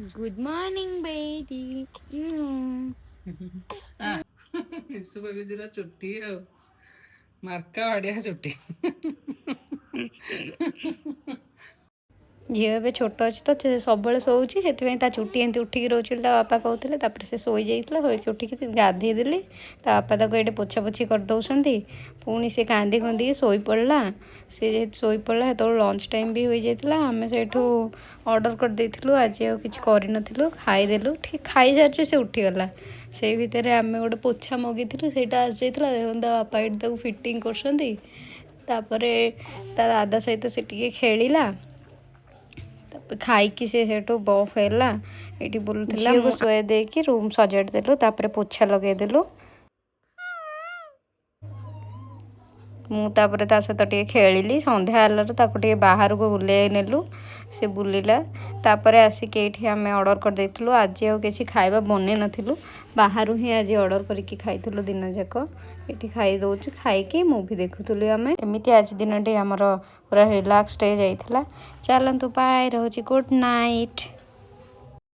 Good morning, baby. ବିଜୁର ଚୁଟି ଆଉ ମାର୍କା ବଢିଆ ଚୁଟି। ଝିଅ ଏବେ ଛୋଟ ଅଛି ତ ସେ ସବୁବେଳେ ଶୋଉଛି, ସେଥିପାଇଁ ତା ଚୁଟି ଏମିତି ଉଠିକି ରହୁଛି ବୋଲି ତା ବାପା କହୁଥିଲେ। ତାପରେ ସେ ଶୋଇଯାଇଥିଲା, ଶୋଇକି ଉଠିକି ଗାଧେଇ ଦେଲି। ତା ବାପା ତାକୁ ଏଇଠି ପୋଛାପୋଛି କରିଦେଉଛନ୍ତି। ପୁଣି ସେ କାନ୍ଦି କାନ୍ଦିକି ଶୋଇପଡ଼ିଲା। ସେ ଯେହେତୁ ଶୋଇପଡ଼ିଲା ସେତେବେଳେ ଲଞ୍ଚ ଟାଇମ୍ ବି ହୋଇଯାଇଥିଲା। ଆମେ ସେଇଠୁ ଅର୍ଡ଼ର କରିଦେଇଥିଲୁ, ଆଜି ଆଉ କିଛି କରିନଥିଲୁ, ଖାଇଦେଲୁ। ଠିକ୍ ଖାଇସାରିଛୁ ସେ ଉଠିଗଲା। ସେଇ ଭିତରେ ଆମେ ଗୋଟେ ପୋଛା ମଗେଇଥିଲୁ, ସେଇଟା ଆସିଯାଇଥିଲା। ଦେଖନ୍ତୁ ତା ବାପା ଏଇଠି ତାକୁ ଫିଟିଂ କରୁଛନ୍ତି। ତାପରେ ତା ଦାଦା ସହିତ ସେ ଟିକେ ଖେଳିଲା। ତାପରେ ଖାଇକି ସେ ସେଠୁ ବଫ୍ ହେଲା, ଏଇଠି ବୁଲୁଥିଲା। ଝିଅକୁ ଶୁଆଇ ଦେଇକି ରୁମ୍ ସଜାଡ଼ି ଦେଲୁ, ତାପରେ ପୋଛା ଲଗାଇଦେଲୁ। ମୁଁ ତାପରେ ତା ସହିତ ଟିକେ ଖେଳିଲି। ସନ୍ଧ୍ୟା ହେଲାରୁ ତାକୁ ଟିକେ ବାହାରକୁ ବୁଲେଇ ନେଲୁ, ସେ ବୁଲିଲା। ତାପରେ ଆସିକି ଏଇଠି ଆମେ ଅର୍ଡ଼ର କରିଦେଇଥିଲୁ। ଆଜି ଆଉ କିଛି ଖାଇବା ବନେଇ ନଥିଲୁ, ବାହାରୁ ହିଁ ଆଜି ଅର୍ଡ଼ର କରିକି ଖାଇଥିଲୁ ଦିନ ଯାକ। ଏଠି ଖାଇଦେଉଛୁ, ଖାଇକି ମୁଭି ଦେଖୁଥିଲୁ ଆମେ। ଏମିତି ଆଜି ଦିନଟି ଆମର ପୁରା ରିଲାକ୍ସଡ୍ ଯାଇଥିଲା। ଚାଲନ୍ତୁ ବାଏ, ରହୁଛି, ଗୁଡ୍ ନାଇଟ୍।